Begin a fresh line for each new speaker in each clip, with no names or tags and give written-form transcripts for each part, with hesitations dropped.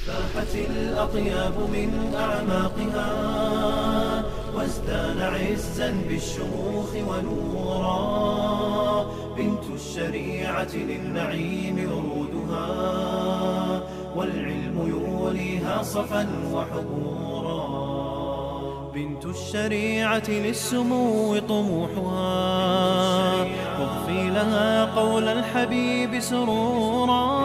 فاحت الأطياب من أعماقها وازدان عزا بالشموخ ونورا. بنت الشريعة للنعيم ورودها والعلم يوليها صفا وحبورا. بنت الشريعة للسمو طموحها واضفي لها قول الحبيب سرورا.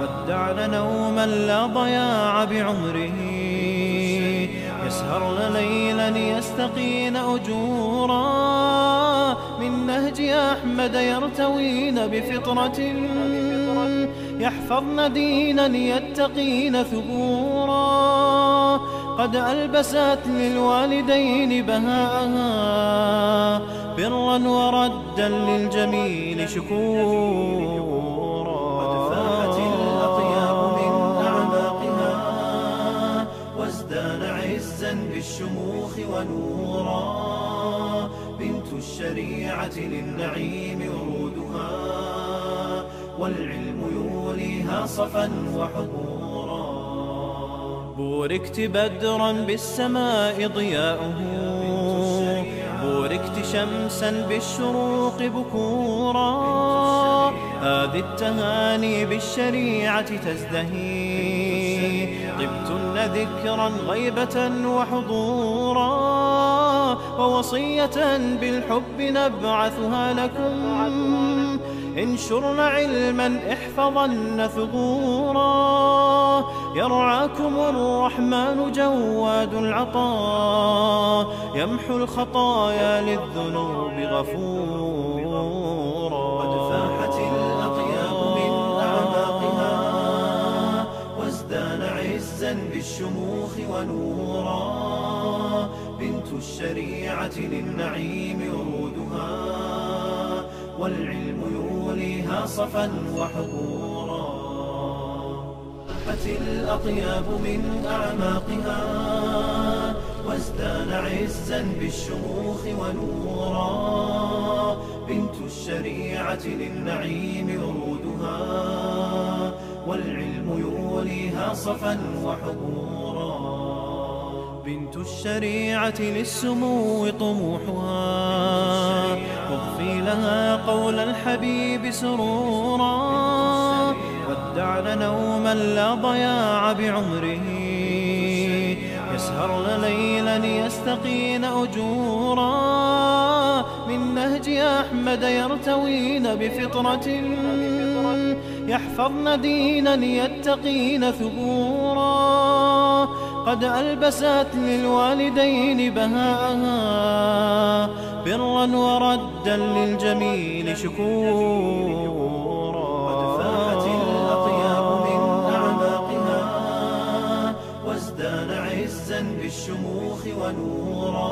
ودعن نوما لا ضياع بعمره يسهرن ليلا يستقين أجورا. من نهج أحمد يرتوين بفطرة يحفظن دينا يتقين ثبورا. قد ألبست للوالدين بهاءها برا وردا للجميل شكورا. قد فاحت الأطياب من أعماقها وازدان عزا بالشموخ ونورا. بنت الشريعة للنعيم ورودها والعلم يوليها صفا وحبورا. بوركت بدرا بالسماء ضياؤه بوركت شمسا بالشروق بكورا. هذه التهاني بالشريعة تزدهي طبتن ذكرا غيبة وحضورا. ووصية بالحب نبعثها لكم انشرن علما احفظن ثغورا. يرعاكم الرحمن جواد العطاء يمحو الخطايا للذنوب غفورا. قد فاحت الأطياب من أعماقها وازدان عزا بالشموخ ونورا. بنت الشريعة للنعيم ورودها والعلم يوليها صفا وحبورا. فاحت الأطياب من أعماقها وازدان عزا بالشموخ ونورا. بنت الشريعة للنعيم ورودها والعلم يوليها صفا وحبورا. بنت الشريعة للسمو طموحها واضفي لها قول الحبيب سرورا. ودعن نوما لا ضياع بعمره يسهرن ليلا يستقين أجورا. من نهج أحمد يرتوين بفطرة يحفظن دينا يتقين ثبورا. قد ألبست للوالدين بهاءها برا وردا للجميل شكورا. قد فاحت الأطياب من أعماقها وازدان عزا بالشموخ ونورا.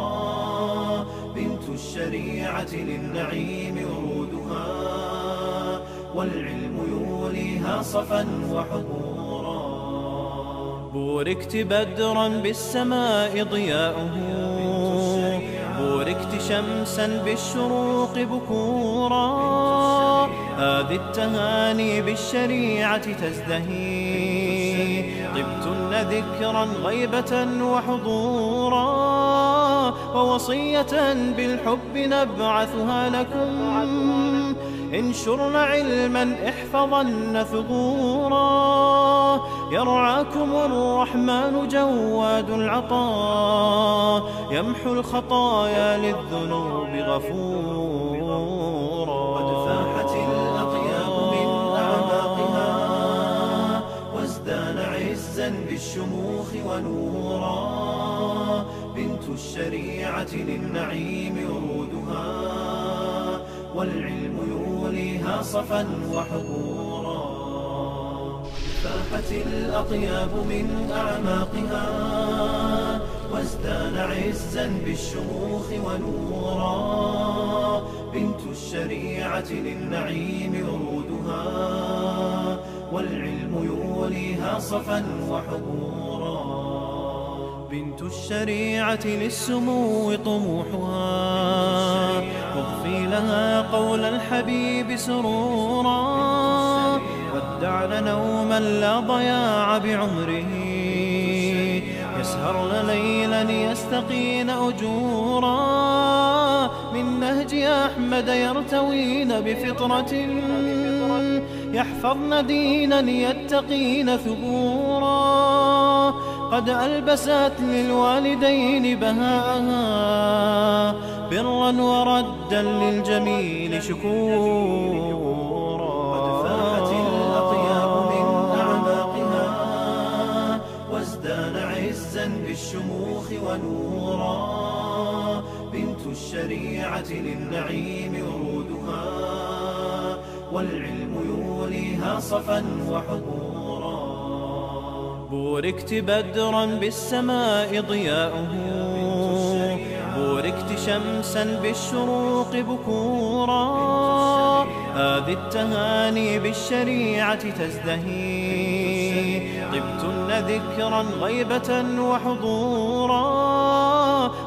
بنت الشريعة للنعيم ورودها والعلم يوليها صفا وحبورا. بوركت بدرا بالسماء ضياؤه بوركت شمسا بالشروق بكورا. هذه التهاني بالشريعة تزدهي طبتن ذكرا غيبة وحضورا. ووصية بالحب نبعثها لكم انشرن علما احفظن ثغورا. يرعاكم الرحمن جواد العطاء يمحو الخطايا للذنوب غفورا. قد فاحت الأطياب من أعماقها وازدان عزا بالشموخ ونورا. بنت الشريعة للنعيم ورودها والعلم يوليها صفا وحبورا. فاحت الأطياب من أعماقها وازدان عزا بالشموخ ونورا. بنت الشريعة للنعيم ورودها والعلم يوليها صفا وحبورا. بنت الشريعة للسمو طموحها واضفي لها قول الحبيب سرورا. ودعن نوما لا ضياع بعمره، يسهرن ليلا يستقين أجورا، من نهج أحمد يرتوين بفطرة، يحفظن دينا يتقين ثبورا، قد ألبست للوالدين بهاءها، برا وردا للجميل شكورا. قد فاحت الأطياب من أعماقها، وازدان عزا بالشموخ ونورا، بنت الشريعة للنعيم ورودها، والعلم يوليها صفا وحضورا. بوركت بدرا بالسماء ضياؤه، بوركت شمسا بالشروق بكورا، هذه التهاني بالشريعة تزدهي، طبتن ذكرا غيبة وحضورا،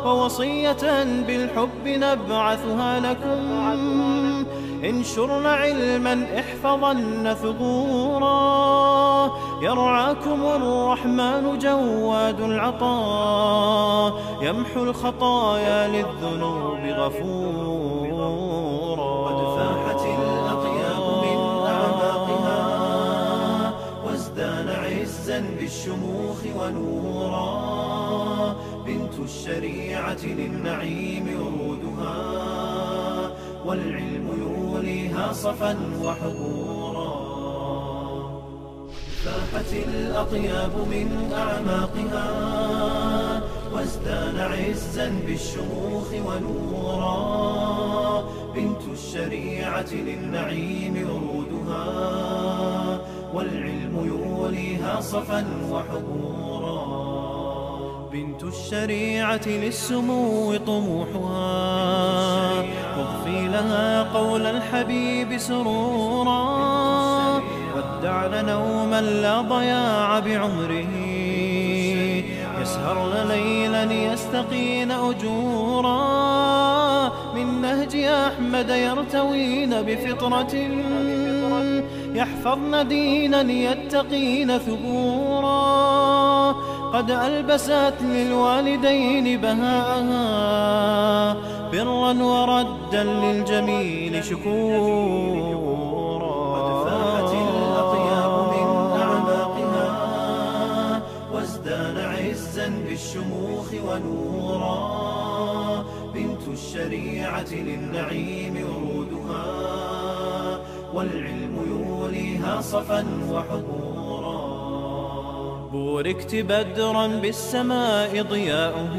ووصية بالحب نبعثها لكم، انشرن علما احفظن ثغورا، يرعاكم الرحمن جواد العطاء، يمحو الخطايا للذنوب غفورا. قد فاحت الأطياب من أعماقها، وازدان عزا بالشموخ ونورا، بنت الشريعة للنعيم ورودها، والعلم يوليها صفا وحضورا. فاحت الأطياب من أعماقها، وازدان عزا بالشموخ ونورا، بنت الشريعة للنعيم ورودها، والعلم يوليها صفا وحضورا. بنت الشريعة للسمو طموحها، واضفي لها قول الحبيب سرورا، ودعن نوما لا ضياع بعمره، يسهرن ليلا يستقين أجورا، من نهج أحمد يرتوين بفطرة، يحفظن دينا يتقين ثبورا، قد ألبست للوالدين بهاءها، برا وردا للجميل شكورا. قد فاحت الأطياب من أعماقها، وازدان عزا بالشموخ ونورا، بنت الشريعة للنعيم ورودها، والعلم يوليها صفا وحضورا. بوركت بدرا بالسماء ضياؤه،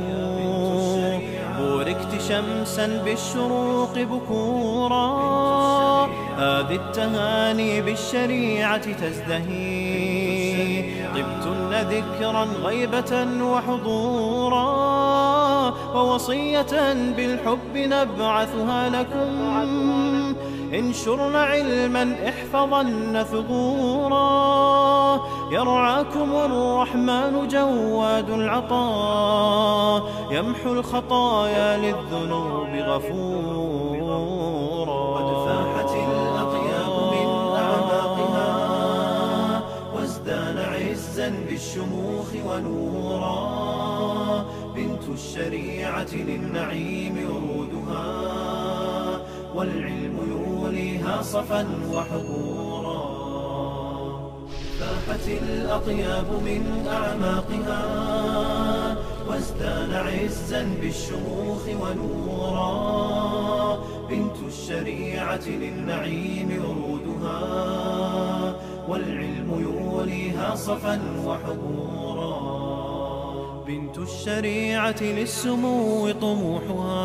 بوركت شمسا بالشروق بكورا، هذه التهاني بالشريعة تزدهي، طبتن ذكرا غيبة وحضورا، ووصية بالحب نبعثها لكم، انشرن علما احفظن ثغورا، يرعاكم الرحمن جواد العطاء، يمحو الخطايا للذنوب غفورا. قد فاحت الأطياب من أعماقها، وازدان عزا بالشموخ ونورا، بنت الشريعة للنعيم ورودها، والعلم يوليها صفا وحضورا. فاحت الأطياب من أعماقها، وازدان عزا بالشموخ ونورا، بنت الشريعة للنعيم ورودها، والعلم يوليها صفا وحضورا. بنت الشريعة للسمو طموحها،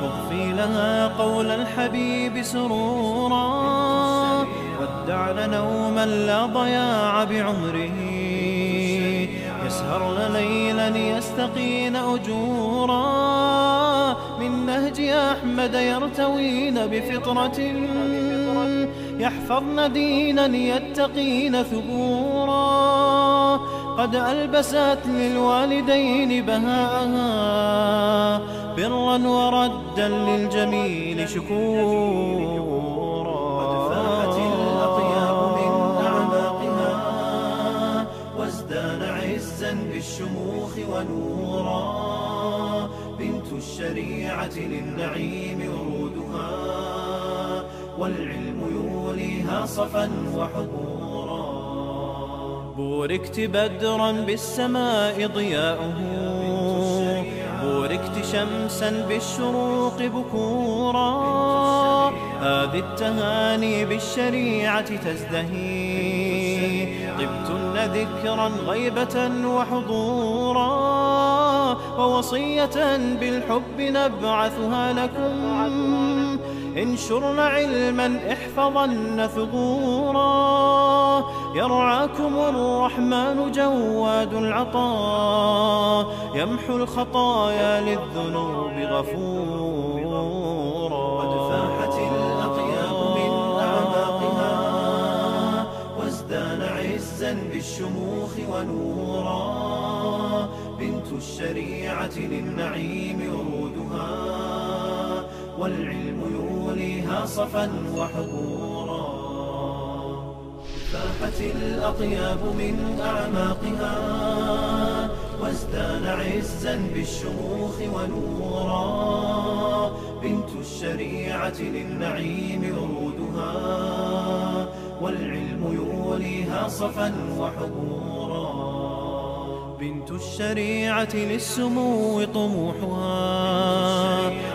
واضفي لها قول الحبيب سرورا، ودعن نوما لا ضياع بعمره، يسهرن ليلا يستقين أجورا، من نهج أحمد يرتوين بفطرة، يحفظن دينا يتقين ثبورا، قد ألبست للوالدين بهاءها، برا وردا للجميل شكورا. قد فاحت الأطياب عزا بالشموخ ونورا، بنت الشريعة للنعيم ورودها، والعلم يوليها صفا وحضورا. بوركت بدرا بالسماء ضياؤه، بوركت شمسا بالشروق بكورا، هذه التهاني بالشريعة تزدهي، طبتن ذكرا غيبة وحضورا، ووصية بالحب نبعثها لكم، انشرن علما احفظن ثغورا، يرعاكم الرحمن جواد العطاء، يمحو الخطايا للذنوب غفورا. قد فاحت الأطياب من أعماقها، وازدان عزا بالشموخ ونورا، بنت الشريعة للنعيم ورودها، والعلم يوليها صفا وحضورا. فاحت الأطياب من أعماقها، وازدان عزا بالشموخ ونورا، بنت الشريعة للنعيم ورودها، والعلم يوليها صفا وحضورا. بنت الشريعة للسمو طموحها،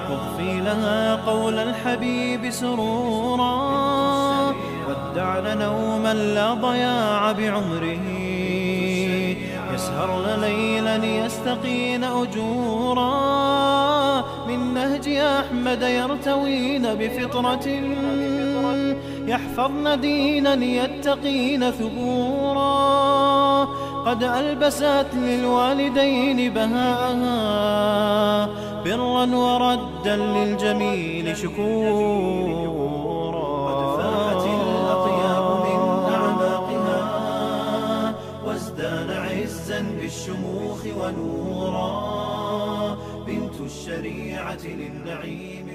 تضفي لها قول الحبيب سرورا، ودعن نوما لا ضياع بعمره، يسهرن ليلا يستقين أجورا، من نهج أحمد يرتوين بفطرة، يحفظن دينا يتقين ثبورا، قد ألبست للوالدين بهاءها، برا وردا للجميل شكورا. قد فاحت الأطياب من أعماقها، وازدان عزا بالشموخ ونورا، بنت الشريعة للنعيم